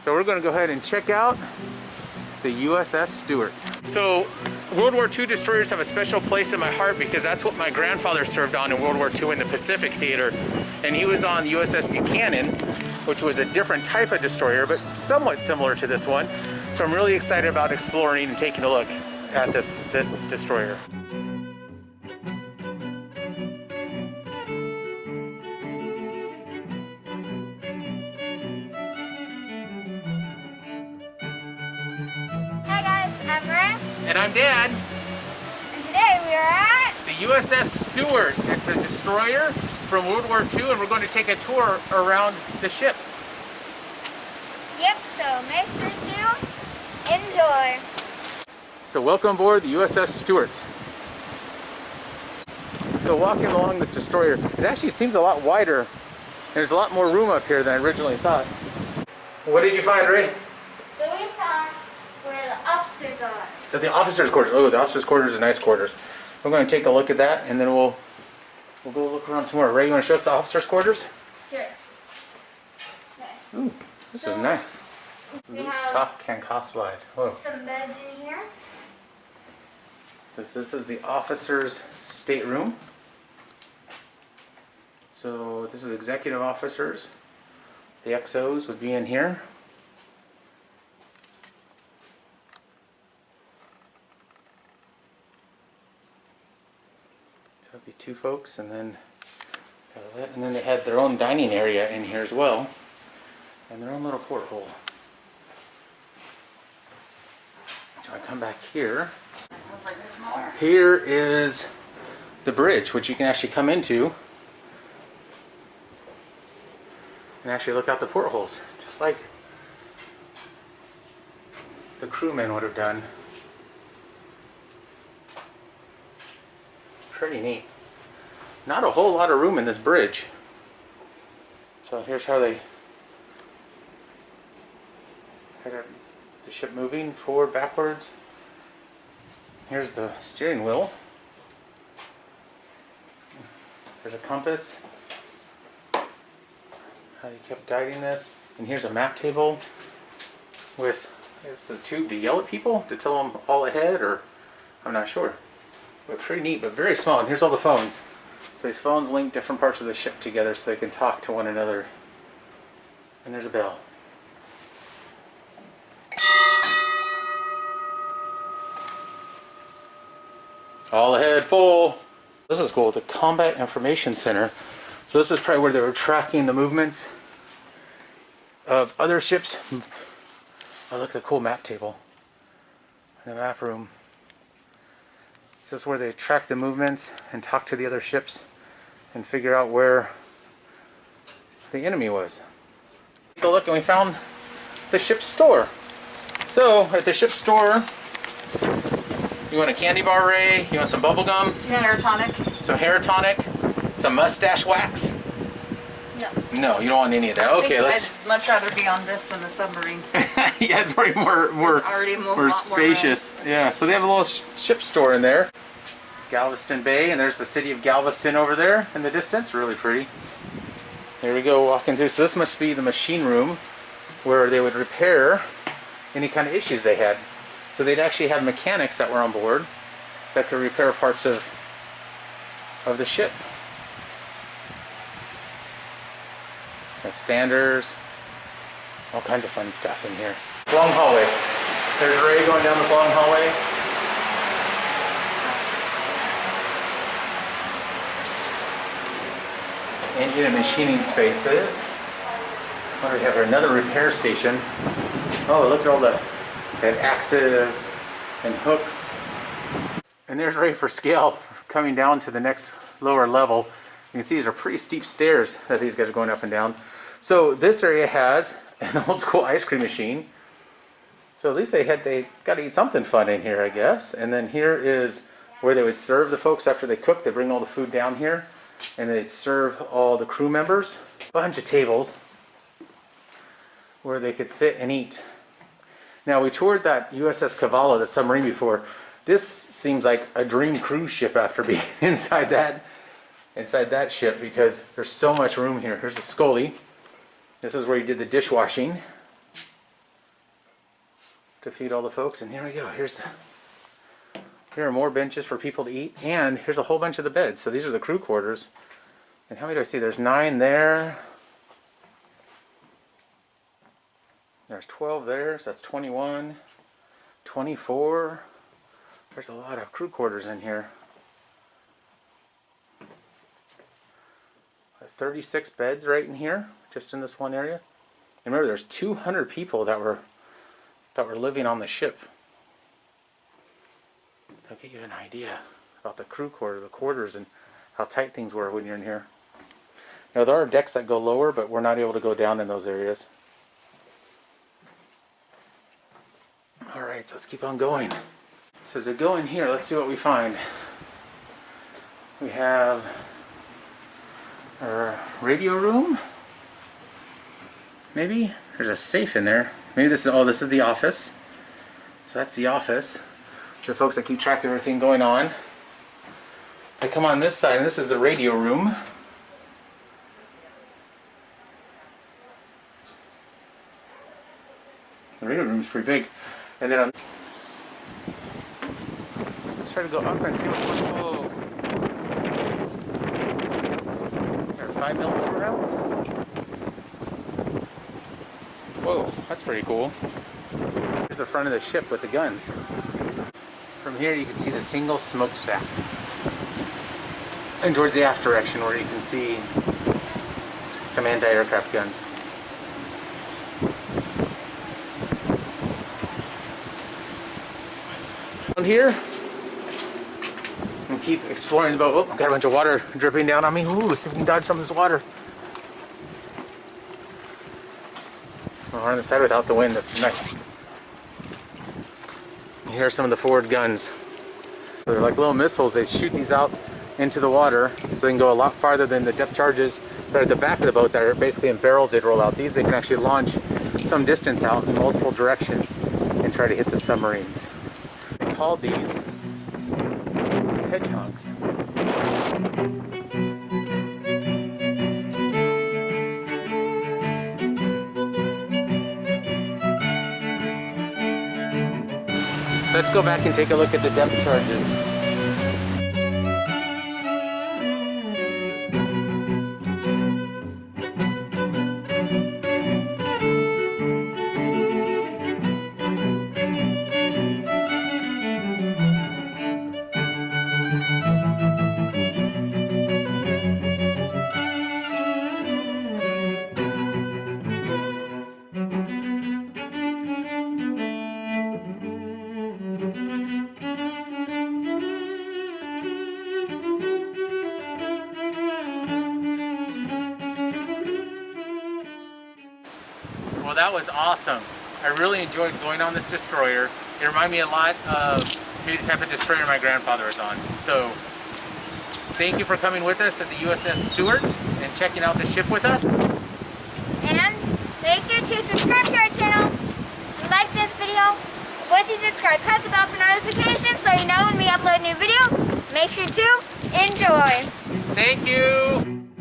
So we're going to go ahead and check out the USS Stewart. So World War II destroyers have a special place in my heart because that's what my grandfather served on in World War II in the Pacific Theater. And he was on the USS Buchanan, which was a different type of destroyer, but somewhat similar to this one. So I'm really excited about exploring and taking a look at this destroyer. And I'm Dad. And today we are at the USS Stewart. It's a destroyer from World War II, and we're going to take a tour around the ship. Yep, so make sure to enjoy. So welcome aboard the USS Stewart. So walking along this destroyer, it actually seems a lot wider. There's a lot more room up here than I originally thought. What did you find, Ray? So we found where the officers are. The officers' quarters. Oh, the officers' quarters are nice quarters. We're going to take a look at that, and then we'll go look around some more. Ray, you want to show us the officers' quarters? Sure. Okay. Ooh, this is nice. Loose talk can cost lives. Whoa. Some beds in here. This is the officers' stateroom. So this is executive officers. The XOs would be in here. So it'd be two folks, and then they had their own dining area in here as well, and their own little porthole. So I come back here. Looks like there's more. Here is the bridge, which you can actually come into and actually look out the portholes, just like the crewmen would have done. Pretty neat. Not a whole lot of room in this bridge. So here's how they had the ship moving forward, backwards. Here's the steering wheel. There's a compass. How you kept guiding this. And here's a map table with, it's a tube to yell at people to tell them all ahead, or I'm not sure. But pretty neat, but very small. And here's all the phones. So these phones link different parts of the ship together so they can talk to one another. And there's a bell. All ahead, full. This is cool, the Combat Information Center. So this is probably where they were tracking the movements of other ships. Oh, look at the cool map table. The map room. This is where they track the movements and talk to the other ships and figure out where the enemy was. Take a look, and we found the ship's store. So at the ship's store, you want a candy bar, Ray? You want some bubble gum? Some hair tonic. Some hair tonic? Some mustache wax? No. No, you don't want any of that. Okay, let's. I'd much rather be on this than the submarine. Yeah, it's already more spacious. Yeah, so they have a little ship store in there. Galveston Bay, and there's the city of Galveston over there in the distance. Really pretty. There we go, walking through. So this must be the machine room where they would repair any kind of issues they had. So they'd actually have mechanics that were on board that could repair parts of the ship. They have sanders, all kinds of fun stuff in here. It's a long hallway. There's Ray going down this long hallway. Engine and machining space it is. What do we have here? Another repair station. Oh, look at all the axes and hooks. And there's Ray for scale coming down to the next lower level. You can see these are pretty steep stairs that these guys are going up and down. So this area has an old school ice cream machine. So at least they got to eat something fun in here, I guess. And then here is where they would serve the folks after they cook. They bring all the food down here and they'd serve all the crew members. A bunch of tables where they could sit and eat. Now we toured that USS Cavallo, the submarine, before. This seems like a dream cruise ship after being inside that ship, because there's so much room here. Here's the Scully. This is where you did the dishwashing. to feed all the folks. And here we go. Here are more benches for people to eat, and here's a whole bunch of the beds. So these are the crew quarters. And how many do I see? There's 9 there. There's 12 there, so that's 21, 24. There's a lot of crew quarters in here. 36 beds right in here, just in this one area. And remember, there's 200 people that were living on the ship. I'll get you an idea about the crew quarter, the quarters, and how tight things were when you're in here. Now there are decks that go lower, but we're not able to go down in those areas. Alright, so let's keep on going. So as we go in here, let's see what we find. We have our radio room. Maybe there's a safe in there. Maybe this is the office. So that's the office. The folks that keep track of everything going on. I come on this side, and this is the radio room. The radio room is pretty big. And then let's try to go up and see what's whoa. There are 5mm rounds. Whoa, that's pretty cool. Here's the front of the ship with the guns. From here you can see the single smokestack. And towards the aft direction where you can see some anti-aircraft guns. Down here, and keep exploring the boat. Oh, got a bunch of water dripping down on me. Ooh, see if we can dodge some of this water. Well, we're on the side without the wind. That's nice. Here are some of the forward guns. They're like little missiles. They shoot these out into the water so they can go a lot farther than the depth charges that are at the back of the boat that are basically in barrels they'd roll out. These they can actually launch some distance out in multiple directions and try to hit the submarines. They called these hedgehogs. Let's go back and take a look at the depth charges. Well, that was awesome. I really enjoyed going on this destroyer. It reminded me a lot of maybe the type of destroyer my grandfather was on. So, thank you for coming with us at the USS Stewart and checking out the ship with us. And make sure to subscribe to our channel, like this video. Once you subscribe, press the bell for notifications so you know when we upload a new video. Make sure to enjoy. Thank you.